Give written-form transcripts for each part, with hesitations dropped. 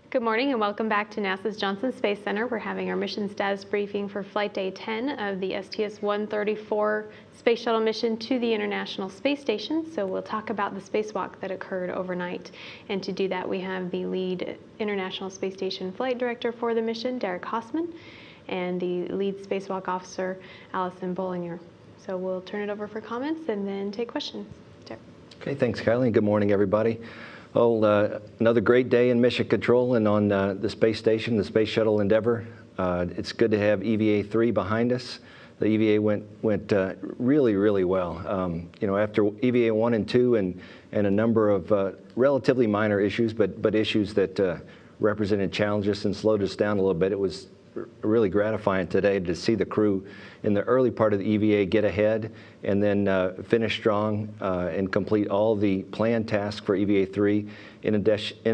Good morning and welcome back to NASA's Johnson Space Center. We're having our mission status briefing for Flight Day 10 of the STS-134 Space Shuttle mission to the International Space Station. So we'll talk about the spacewalk that occurred overnight. And to do that, we have the lead International Space Station flight director for the mission, Derek Hausman, and the lead spacewalk officer, Allison Bollinger. So we'll turn it over for comments and then take questions. Derek. Okay, thanks, Kylie. Good morning, everybody. Well, another great day in mission control and on the space station, the Space Shuttle Endeavour. It's good to have EVA3 behind us. The EVA went really well. After EVA1 and 2 and a number of relatively minor issues, but issues that represented challenges and slowed us down a little bit, it was really gratifying today to see the crew in the early part of the EVA get ahead and then finish strong and complete all the planned tasks for EVA3 in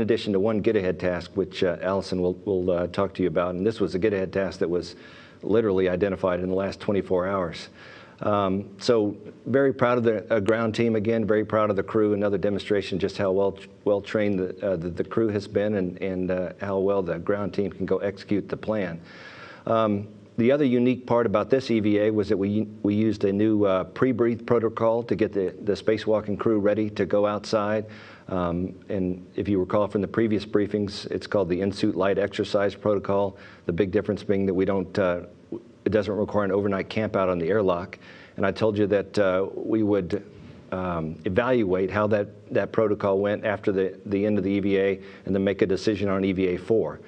addition to one get-ahead task, which Allison will talk to you about. And this was a get-ahead task that was literally identified in the last 24 hours. So very proud of the ground team again, very proud of the crew, another demonstration just how well trained the crew has been and how well the ground team can go execute the plan. The other unique part about this EVA was that we used a new pre-breathe protocol to get the spacewalking crew ready to go outside. And if you recall from the previous briefings, it's called the in-suit light exercise protocol. The big difference being that it doesn't require an overnight camp out on the airlock. And I told you that we would evaluate how that protocol went after the end of the EVA and then make a decision on EVA4.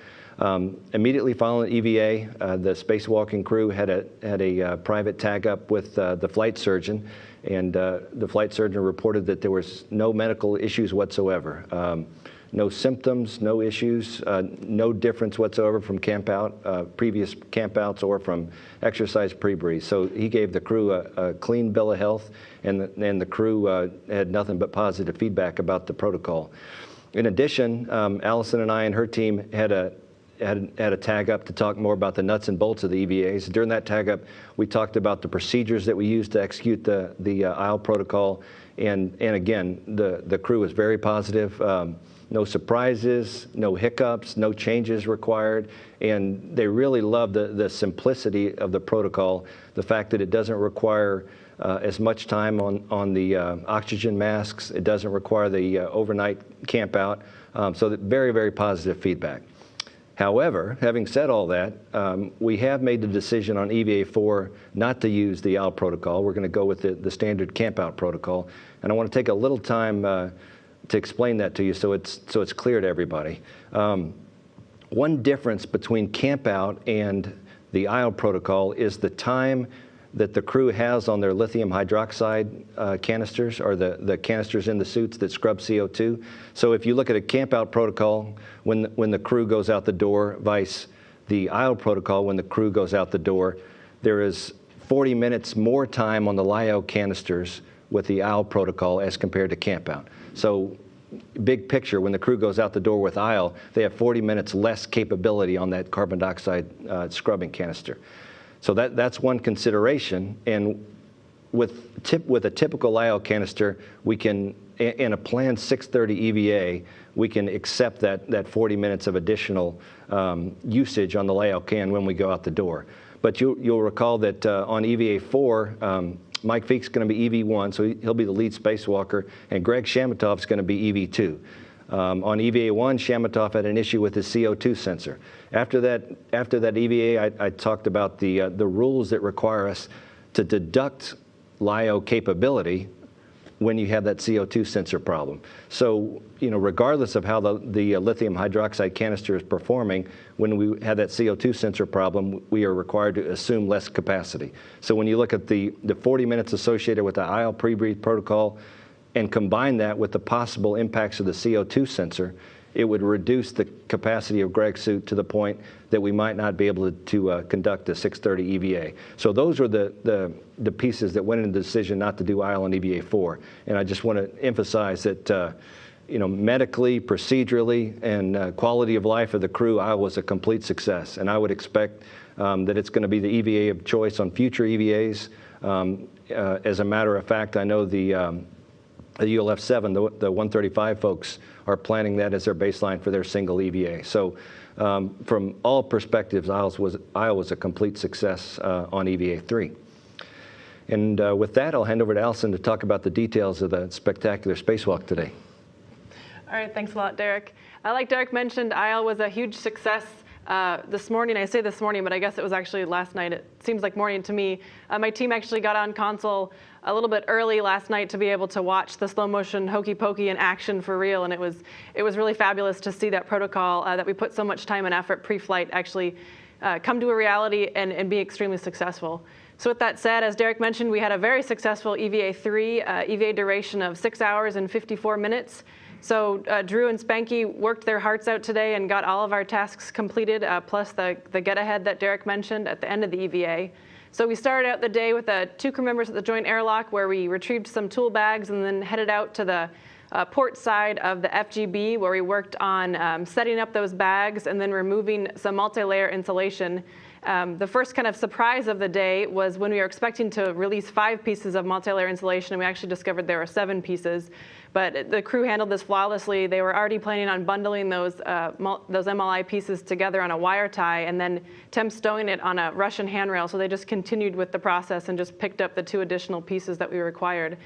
Immediately following EVA, the spacewalking crew had a private tag up with the flight surgeon, and the flight surgeon reported that there was no medical issues whatsoever. No symptoms, no issues, no difference whatsoever from previous campouts or from exercise pre-breathe. So he gave the crew a clean bill of health, and the crew had nothing but positive feedback about the protocol. In addition, Allison and I and her team had a tag up to talk more about the nuts and bolts of the EVAs. During that tag up, we talked about the procedures that we used to execute the aisle protocol, and again, the crew was very positive. No surprises, no hiccups, no changes required, and they really love the simplicity of the protocol, the fact that it doesn't require as much time on the oxygen masks, it doesn't require the overnight camp out, so that very positive feedback. However, having said all that, we have made the decision on EVA4 not to use the aisle protocol. We're going to go with the standard camp out protocol, and I want to take a little time to explain that to you so it's clear to everybody. One difference between camp out and the aisle protocol is the time that the crew has on their lithium hydroxide canisters, or the canisters in the suits that scrub CO2. So if you look at a camp out protocol when the crew goes out the door, vice the aisle protocol when the crew goes out the door, there is 40 minutes more time on the LiO canisters with the aisle protocol as compared to camp out. So big picture, when the crew goes out the door with aisle, they have 40 minutes less capability on that carbon dioxide scrubbing canister. So that's one consideration. And with a typical LiO canister, we can, in a planned 6:30 EVA, we can accept that 40 minutes of additional usage on the LiO can when we go out the door. But you'll recall that on EVA4, Mike Feek's going to be EV1, so he'll be the lead spacewalker, and Greg Shamatov's going to be EV2. On EVA1, Shamatov had an issue with his CO2 sensor. After that EVA, I talked about the rules that require us to deduct LiO capability when you have that CO2 sensor problem. So, regardless of how the lithium hydroxide canister is performing, when we have that CO2 sensor problem, we are required to assume less capacity. So when you look at the 40 minutes associated with the aisle pre-breathe protocol and combine that with the possible impacts of the CO2 sensor, it would reduce the capacity of Greg's suit to the point that we might not be able to conduct a 6:30 EVA. So those are the pieces that went into the decision not to do aisle on EVA4. And I just want to emphasize that medically, procedurally, and quality of life of the crew, aisle was a complete success. And I would expect that it's going to be the EVA of choice on future EVAs. As a matter of fact, I know the the ULF-7, the 135 folks are planning that as their baseline for their single EVA. So from all perspectives, Isle was a complete success on EVA3. And with that, I'll hand over to Allison to talk about the details of the spectacular spacewalk today. All right, thanks a lot, Derek. Like Derek mentioned, Isle was a huge success this morning. I say this morning, but I guess it was actually last night. It seems like morning to me. My team actually got on console a little bit early last night to be able to watch the slow motion hokey pokey in action for real, and it was really fabulous to see that protocol that we put so much time and effort pre-flight actually come to a reality and be extremely successful. So with that said, as Derek mentioned, we had a very successful EVA3, EVA duration of 6 hours and 54 minutes. So Drew and Spanky worked their hearts out today and got all of our tasks completed, plus the get-ahead that Derek mentioned at the end of the EVA. So we started out the day with 2 crew members at the joint airlock, where we retrieved some tool bags and then headed out to the port side of the FGB, where we worked on setting up those bags and then removing some multi-layer insulation. The first kind of surprise of the day was when we were expecting to release 5 pieces of multi-layer insulation, and we actually discovered there were 7 pieces. But the crew handled this flawlessly. They were already planning on bundling those MLI pieces together on a wire tie and then temp stowing it on a Russian handrail. So they just continued with the process and just picked up the 2 additional pieces that we required.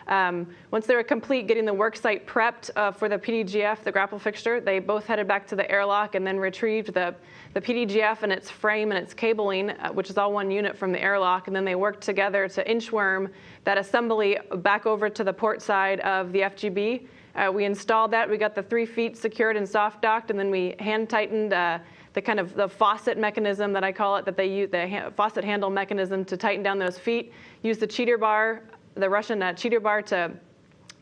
Once they were complete getting the work site prepped for the PDGF, the grapple fixture, they both headed back to the airlock and then retrieved the PDGF and its frame and its cabling, which is all one unit from the airlock, and then they worked together to inchworm that assembly back over to the port side of the FGB. We installed that. We got the 3 feet secured and soft docked, and then we hand tightened the faucet mechanism that I call it, that they use, the faucet handle mechanism to tighten down those feet. Use the cheater bar, the Russian cheater bar, to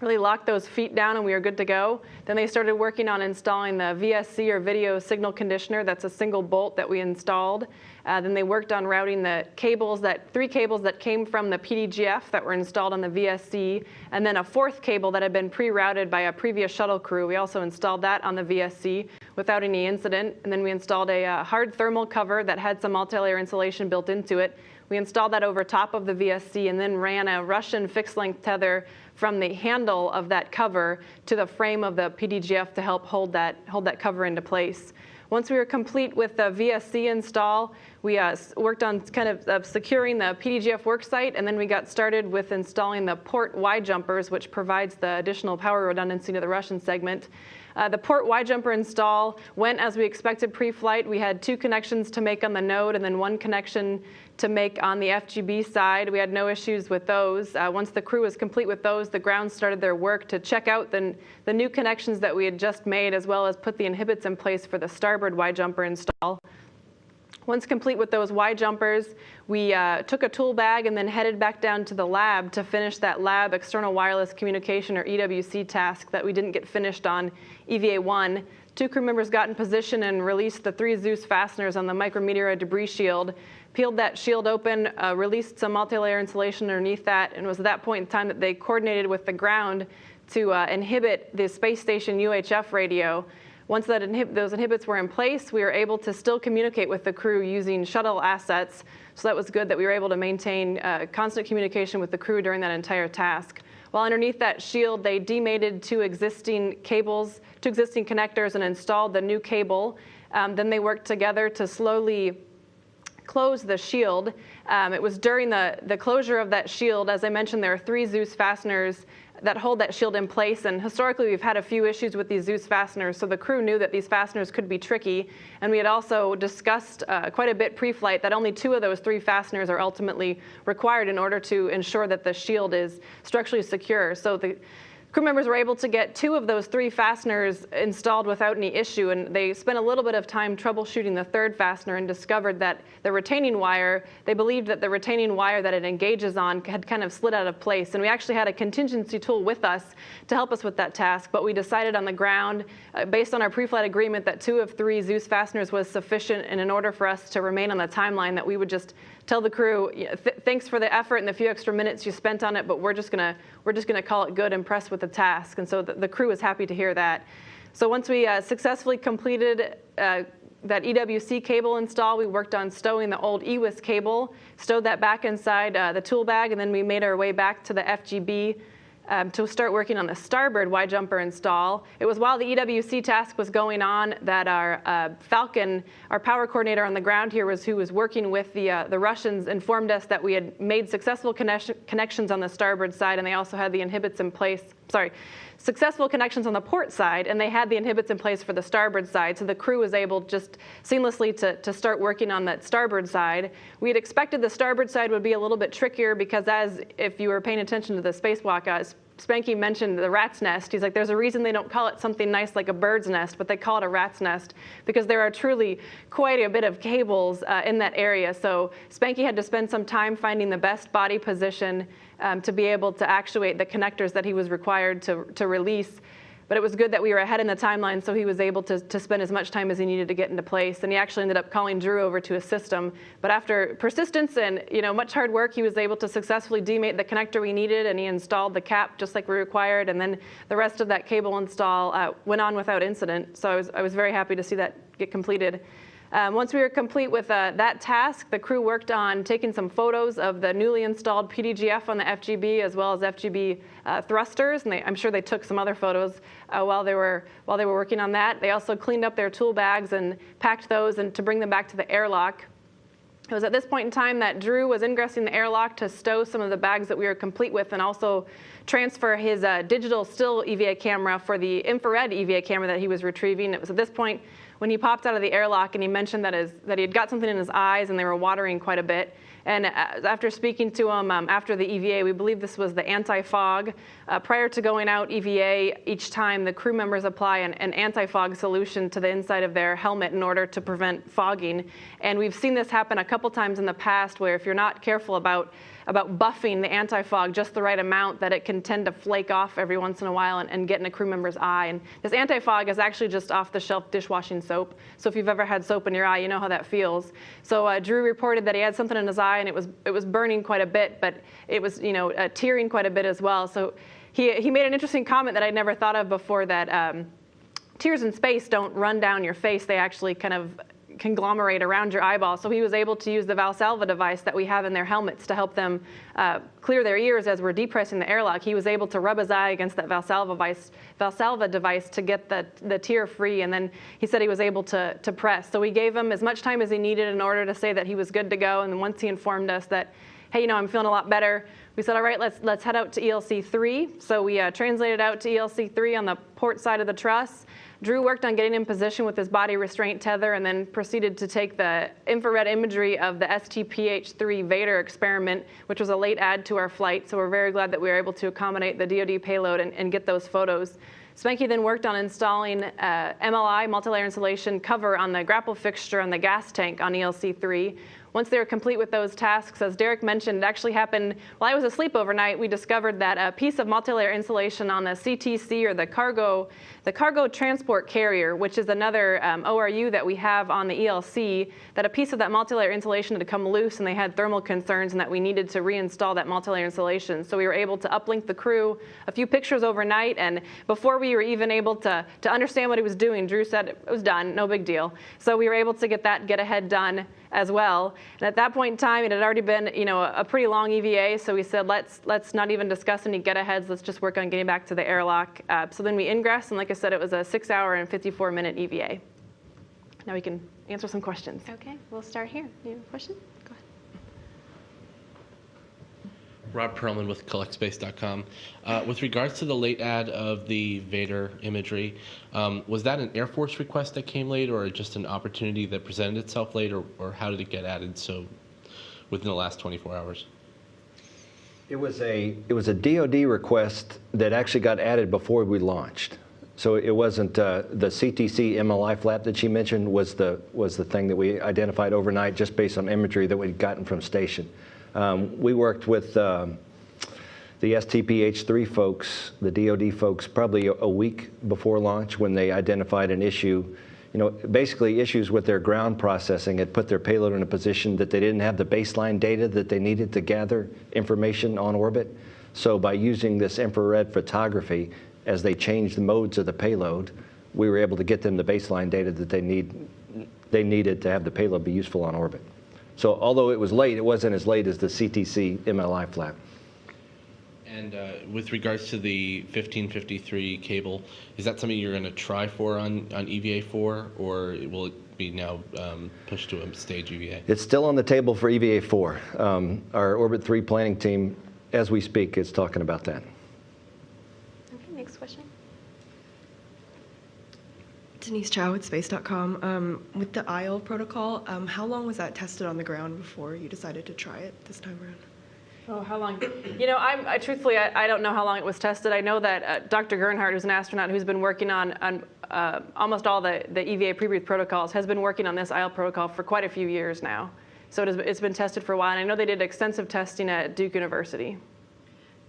really lock those feet down, and we were good to go. Then they started working on installing the VSC, or video signal conditioner. That's a single bolt that we installed. Then they worked on routing the cables, 3 cables that came from the PDGF that were installed on the VSC, and then a 4th cable that had been pre-routed by a previous shuttle crew. We also installed that on the VSC without any incident. And then we installed a hard thermal cover that had some multi-layer insulation built into it. We installed that over top of the VSC and then ran a Russian fixed-length tether from the handle of that cover to the frame of the PDGF to help hold that cover into place. Once we were complete with the VSC install, we worked on kind of securing the PDGF worksite, and then we got started with installing the port Y jumpers, which provides the additional power redundancy to the Russian segment. The port Y jumper install went as we expected pre-flight. We had 2 connections to make on the node and then 1 connection to make on the FGB side. We had no issues with those. Once the crew was complete with those, the ground started their work to check out the new connections that we had just made, as well as put the inhibits in place for the starboard Y jumper install. Once complete with those Y jumpers, we took a tool bag and then headed back down to the lab to finish that lab external wireless communication, or EWC, task that we didn't get finished on EVA1. 2 crew members got in position and released the 3 Zeus fasteners on the micrometeorite debris shield, peeled that shield open, released some multi-layer insulation underneath that, and it was at that point in time that they coordinated with the ground to inhibit the space station UHF radio. Once those inhibits were in place, we were able to still communicate with the crew using shuttle assets. So that was good that we were able to maintain constant communication with the crew during that entire task. While underneath that shield, they demated 2 existing cables, 2 existing connectors, and installed the new cable. Then they worked together to slowly close the shield. It was during the closure of that shield, as I mentioned, there are 3 Zeus fasteners that hold that shield in place, and historically we've had a few issues with these Zeus fasteners, so the crew knew that these fasteners could be tricky, and we had also discussed quite a bit pre-flight that only 2 of those 3 fasteners are ultimately required in order to ensure that the shield is structurally secure. So the crew members were able to get 2 of those 3 fasteners installed without any issue, and they spent a little bit of time troubleshooting the 3rd fastener and discovered that the retaining wire, they believed that the retaining wire that it engages on had kind of slid out of place. And we actually had a contingency tool with us to help us with that task, but we decided on the ground, based on our pre-flight agreement, that 2 of 3 Zeus fasteners was sufficient, and in order for us to remain on the timeline, that we would just tell the crew, thanks for the effort and the few extra minutes you spent on it, but we're just gonna call it good and press with the task. And so the crew was happy to hear that. So once we successfully completed that EWC cable install, we worked on stowing the old EWIS cable, stowed that back inside the tool bag, and then we made our way back to the FGB to start working on the starboard Y-jumper install. It was while the EWC task was going on that our Falcon, our power coordinator on the ground here, who was working with the Russians, informed us that we had made successful connections on the starboard side, and they also had the inhibits in place. Successful connections on the port side, and they had the inhibits in place for the starboard side, so the crew was able just seamlessly to start working on that starboard side. We had expected the starboard side would be a little bit trickier because, as if you were paying attention to the spacewalk, Spanky mentioned the rat's nest. He's like, there's a reason they don't call it something nice like a bird's nest, but they call it a rat's nest because there are truly quite a bit of cables in that area. So Spanky had to spend some time finding the best body position to be able to actuate the connectors that he was required to release. But it was good that we were ahead in the timeline, so he was able to spend as much time as he needed to get into place. And he actually ended up calling Drew over to assist him. But after persistence and much hard work, he was able to successfully demate the connector we needed, and he installed the cap just like we required. And then the rest of that cable install went on without incident. So I was very happy to see that get completed. Once we were complete with that task, the crew worked on taking some photos of the newly installed PDGF on the FGB as well as FGB thrusters, and I'm sure they took some other photos while they were working on that. They also cleaned up their tool bags and packed those and to bring them back to the airlock. It was at this point in time that Drew was ingressing the airlock to stow some of the bags that we were complete with and also transfer his digital still EVA camera for the infrared EVA camera that he was retrieving. It was at this point when he popped out of the airlock and he mentioned that he had got something in his eyes and they were watering quite a bit. And after speaking to him after the EVA, we believe this was the anti-fog. Prior to going out EVA, each time the crew members apply an anti-fog solution to the inside of their helmet in order to prevent fogging. And we've seen this happen a couple times in the past where if you're not careful about buffing the anti-fog just the right amount, that it can tend to flake off every once in a while and get in a crew member's eye. And this anti-fog is actually just off-the-shelf dishwashing soap. So if you've ever had soap in your eye, you know how that feels. So Drew reported that he had something in his eye and it was burning quite a bit, but it was tearing quite a bit as well. So he made an interesting comment that I'd never thought of before, that tears in space don't run down your face. They actually kind of conglomerate around your eyeball. So he was able to use the Valsalva device that we have in their helmets to help them clear their ears as we're depressing the airlock. He was able to rub his eye against that Valsalva device to get the tear free, and then he said he was able to press. So we gave him as much time as he needed in order to say that he was good to go. And then once he informed us that, hey, I'm feeling a lot better, we said, all right, let's head out to ELC3. So we translated out to ELC3 on the port side of the truss. Drew worked on getting in position with his body restraint tether and then proceeded to take the infrared imagery of the STPH3 Vader experiment, which was a late add to our flight. So we're very glad that we were able to accommodate the DoD payload and get those photos. Spanky then worked on installing MLI, multi-layer insulation cover on the grapple fixture on the gas tank on ELC3. Once they were complete with those tasks, as Derek mentioned, it actually happened while I was asleep overnight. We discovered that a piece of multi-layer insulation on the CTC, or the cargo transport carrier, which is another ORU that we have on the ELC, that a piece of that multi-layer insulation had come loose and they had thermal concerns and that we needed to reinstall that multi-layer insulation. So we were able to uplink the crew a few pictures overnight, and before we were even able to understand what he was doing, Drew said it was done, no big deal. So we were able to get that get-ahead done as well. And at that point in time, it had already been, a pretty long EVA, so we said, let's not even discuss any get-aheads, let's just work on getting back to the airlock. So then we ingressed, and like I said, it was a 6-hour and 54-minute EVA. Now we can answer some questions. Okay, we'll start here. You have a question? Go ahead. Rob Perlman with collectspace.com. With regards to the late add of the Vader imagery, was that an Air Force request that came late, or just an opportunity that presented itself late, or how did it get added so within the last 24 hours? It was a DoD request that actually got added before we launched. So it wasn't the CTC MLI flap that she mentioned was the thing that we identified overnight just based on imagery that we'd gotten from station. We worked with the STPH3 folks, the DoD folks, probably a week before launch when they identified an issue. Basically issues with their ground processing had put their payload in a position that they didn't have the baseline data that they needed to gather information on orbit. So by using this infrared photography, as they changed the modes of the payload, we were able to get them the baseline data that they needed to have the payload be useful on orbit. So although it was late, it wasn't as late as the CTC MLI flap. And with regards to the 1553 cable, is that something you're going to try for on EVA4, or will it be now pushed to a stage EVA? It's still on the table for EVA4. Our Orbit 3 planning team, as we speak, is talking about that. Okay, next question. Denise Chow with Space.com. With the ISLE protocol, how long was that tested on the ground before you decided to try it this time around? Oh, how long? You know, truthfully, I don't know how long it was tested. I know that Dr. Gernhardt, who's an astronaut who's been working on almost all the EVA pre-breathe protocols, has been working on this ISLE protocol for quite a few years now. So it's been tested for a while, and I know they did extensive testing at Duke University.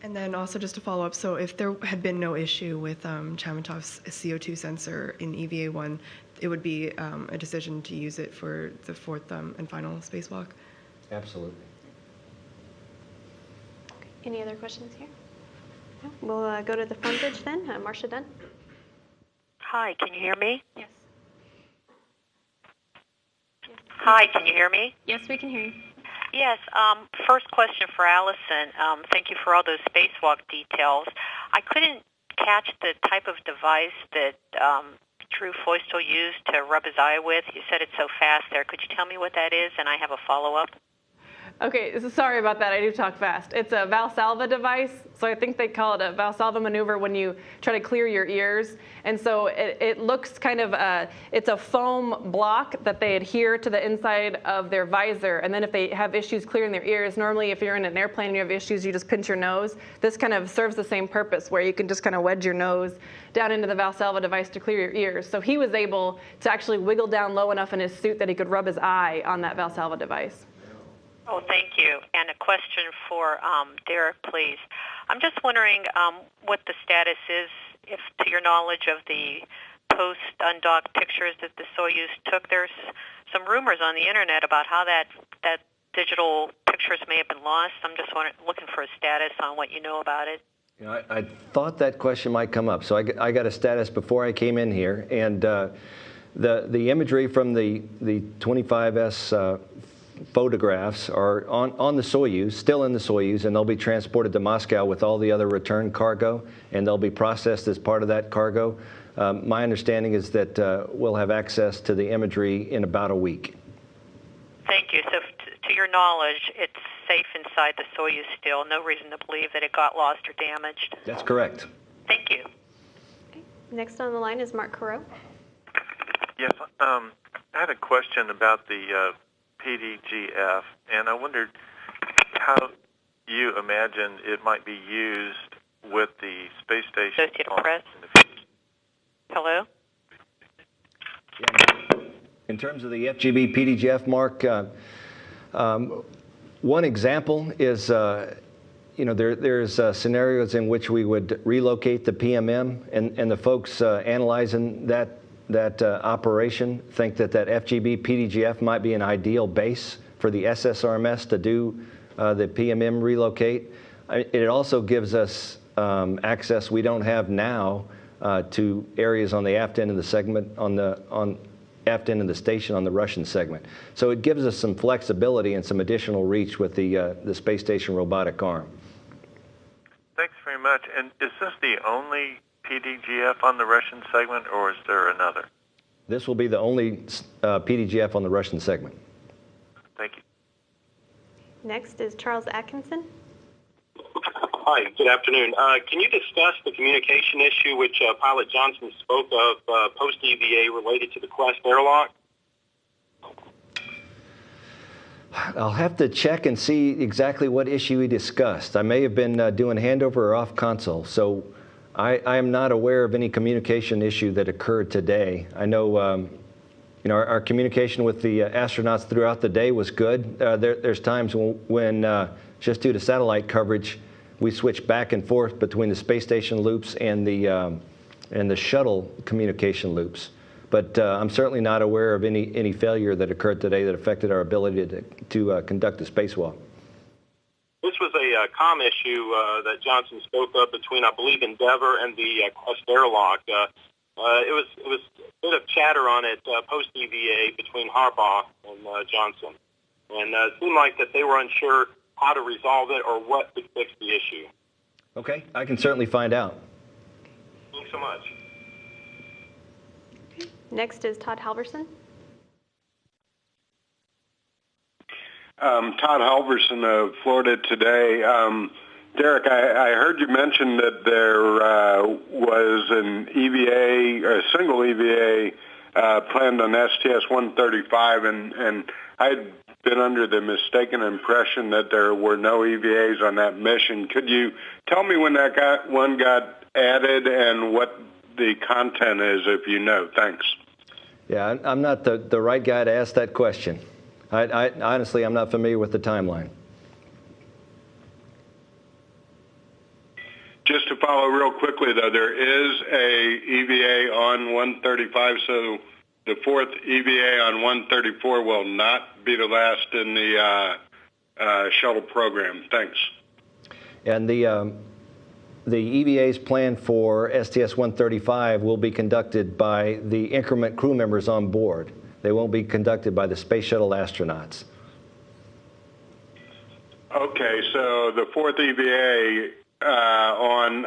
And then also just to follow up, so if there had been no issue with Chamatov's CO2 sensor in EVA1, it would be a decision to use it for the fourth and final spacewalk? Absolutely. Any other questions here? No? We'll go to the phone bridge then. Marcia Dunn. Hi, can you hear me? Yes. Hi, can you hear me? Yes, we can hear you. Yes, first question for Allison. Thank you for all those spacewalk details. I couldn't catch the type of device that Drew Feustel used to rub his eye with. You said it's so fast there. Could you tell me what that is? And I have a follow-up. Okay, so sorry about that. I do talk fast. It's a Valsalva device. So I think they call it a Valsalva maneuver when you try to clear your ears. And so it looks kind of, it's a foam block that they adhere to the inside of their visor. And then if they have issues clearing their ears, normally if you're in an airplane and you have issues, you just pinch your nose. This kind of serves the same purpose where you can just kind of wedge your nose down into the Valsalva device to clear your ears. So he was able to actually wiggle down low enough in his suit that he could rub his eye on that Valsalva device. Oh, thank you. And a question for Derek, please. I'm just wondering what the status is, if to your knowledge, of the post-undocked pictures that the Soyuz took. There's some rumors on the internet about how that digital pictures may have been lost. I'm just looking for a status on what you know about it. You know, I thought that question might come up, so I got a status before I came in here, and the imagery from the 25S photographs are on the Soyuz, still in the Soyuz, and they'll be transported to Moscow with all the other return cargo, and they'll be processed as part of that cargo. My understanding is that we'll have access to the imagery in about a week. Thank you. So to your knowledge, it's safe inside the Soyuz still. No reason to believe that it got lost or damaged. That's correct. Thank you. Okay. Next on the line is Mark Carreau. Yes, I had a question about the PDGF, and I wondered how you imagine it might be used with the space station. Associated Press. Hello? In terms of the FGB PDGF, Mark, one example is, there's scenarios in which we would relocate the PMM, and the folks analyzing that operation think that FGB PDGF might be an ideal base for the SSRMS to do the PMM relocate. It also gives us access we don't have now to areas on the aft end of the segment, on aft end of the station on the Russian segment. So it gives us some flexibility and some additional reach with the space station robotic arm. Thanks very much. And is this the only PDGF on the Russian segment, or is there another? This will be the only PDGF on the Russian segment. Thank you. Next is Charles Atkinson. Hi, good afternoon. Can you discuss the communication issue which Pilot Johnson spoke of post-EVA related to the Quest airlock? I'll have to check and see exactly what issue he discussed. I may have been doing handover or off console, so I am not aware of any communication issue that occurred today. I know our communication with the astronauts throughout the day was good. There's times when just due to satellite coverage, we switch back and forth between the space station loops and the shuttle communication loops. But I'm certainly not aware of any failure that occurred today that affected our ability to conduct the spacewalk. This was a comm issue that Johnson spoke of between, I believe, Endeavour and the Quest airlock. It was a bit of chatter on it post-EVA between Harbaugh and Johnson. And it seemed like that they were unsure how to resolve it or what would fix the issue. Okay, I can certainly find out. Thanks so much. Next is Todd Halverson. Todd Halverson of Florida Today. Derek, I heard you mention that there was an EVA, a single EVA planned on STS-135, and I'd been under the mistaken impression that there were no EVAs on that mission. Could you tell me when that one got added and what the content is, if you know? Thanks. Yeah, I'm not the right guy to ask that question. I honestly, I'm not familiar with the timeline. Just to follow real quickly, though, there is a EVA on 135, so the fourth EVA on 134 will not be the last in the shuttle program. Thanks. And the EVAs planned for STS-135 will be conducted by the increment crew members on board. They won't be conducted by the space shuttle astronauts. Okay, so the fourth EVA on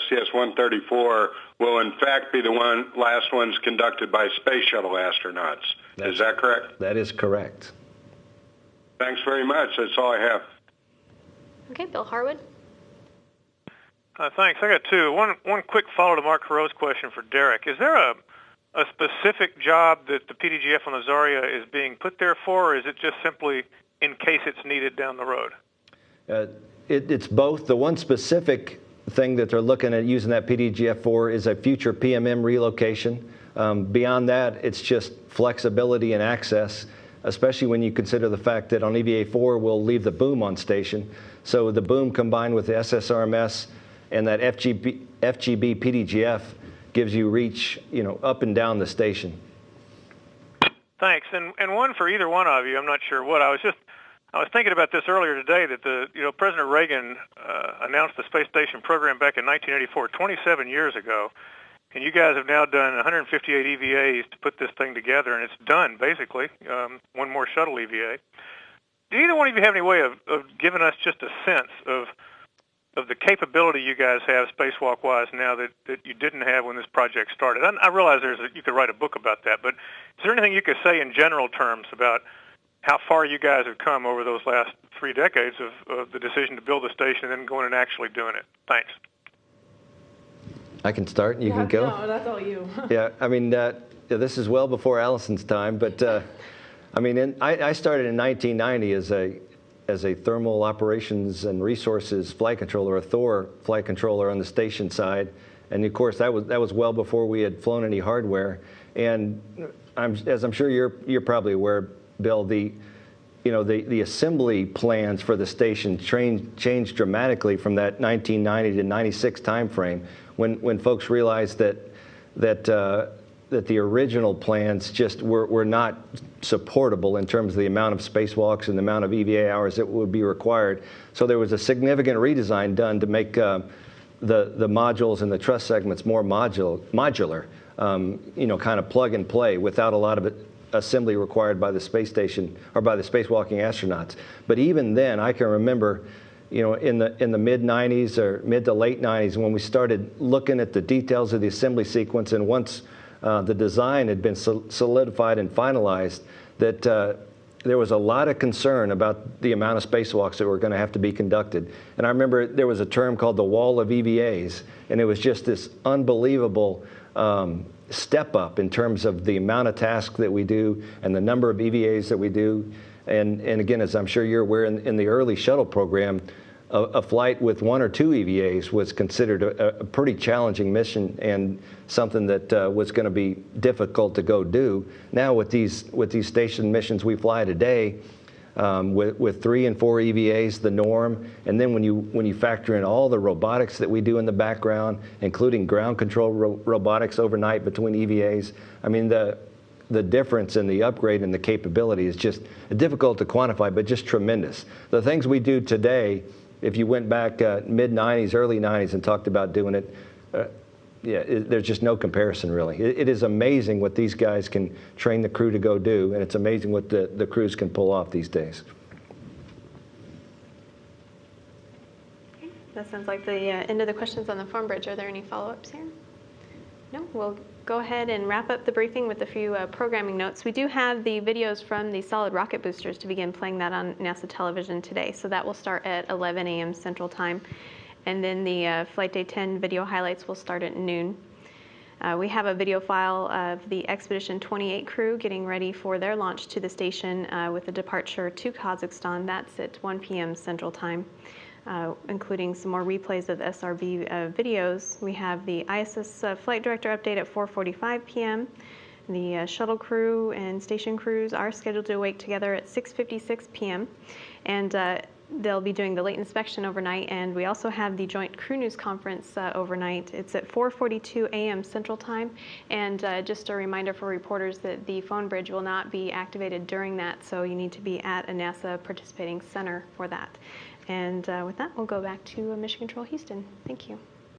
STS-134 will in fact be the last ones conducted by space shuttle astronauts. Is that correct? That is correct. Thanks very much. That's all I have. Okay, Bill Harwood. Thanks. I got two. One quick follow to Mark Carreau's question for Derek. Is there a specific job that the PDGF on the Zarya is being put there for, or is it just simply in case it's needed down the road? It's both. The one specific thing that they're looking at using that PDGF for is a future PMM relocation. Beyond that, it's just flexibility and access, especially when you consider the fact that on EVA4 we'll leave the boom on station. So the boom combined with the SSRMS and that FGB PDGF gives you reach, up and down the station. Thanks. And one for either one of you. I'm not sure what. I was thinking about this earlier today that President Reagan announced the space station program back in 1984, 27 years ago. And you guys have now done 158 EVAs to put this thing together, and it's done, basically. One more shuttle EVA. Do either one of you have any way of giving us just a sense of the capability you guys have spacewalk-wise now that you didn't have when this project started? I realize you could write a book about that, but is there anything you could say in general terms about how far you guys have come over those last 3 decades of the decision to build the station and then going and actually doing it? Thanks. I can start and you can go. No, that's all you. Yeah, I mean, this is well before Allison's time, but I started in 1990 as a thermal operations and resources flight controller, a Thor flight controller on the station side, and of course that was well before we had flown any hardware. And as I'm sure you're probably aware, Bill, the assembly plans for the station changed dramatically from that 1990 to 96 timeframe when folks realized that the original plans just were not supportable in terms of the amount of spacewalks and the amount of EVA hours that would be required. So there was a significant redesign done to make the modules and the truss segments more modular, kind of plug and play without a lot of assembly required by the space station or by the spacewalking astronauts. But even then, I can remember, in the mid 90s or mid to late 90s when we started looking at the details of the assembly sequence, and once the design had been solidified and finalized, that there was a lot of concern about the amount of spacewalks that were going to have to be conducted. And I remember there was a term called the wall of EVAs, and it was just this unbelievable step up in terms of the amount of tasks that we do and the number of EVAs that we do. And again, as I'm sure you're aware, in the early shuttle program, a flight with 1 or 2 EVAs was considered a pretty challenging mission and something that was going to be difficult to go do. Now with these station missions we fly today, with 3 and 4 EVAs, the norm, and then when you factor in all the robotics that we do in the background, including ground control robotics overnight between EVAs, I mean the difference in the upgrade and the capability is just difficult to quantify, but just tremendous. The things we do today, if you went back mid 90s, early 90s and talked about doing it, there's just no comparison, really. It is amazing what these guys can train the crew to go do, and it's amazing what the crews can pull off these days. That sounds like the end of the questions on the phone bridge. Are there any follow-ups here? No, we'll go ahead and wrap up the briefing with a few programming notes. We do have the videos from the solid rocket boosters to begin playing that on NASA television today. So that will start at 11 a.m. Central Time. And then the Flight Day 10 video highlights will start at noon. We have a video file of the Expedition 28 crew getting ready for their launch to the station with a departure to Kazakhstan. That's at 1 p.m. Central Time, including some more replays of the SRB videos. We have the ISS flight director update at 4:45 p.m. The shuttle crew and station crews are scheduled to wake together at 6:56 p.m. And they'll be doing the late inspection overnight, and we also have the joint crew news conference overnight. It's at 4:42 a.m. Central Time, and just a reminder for reporters that the phone bridge will not be activated during that, so you need to be at a NASA participating center for that. And with that, we'll go back to Mission Control Houston. Thank you.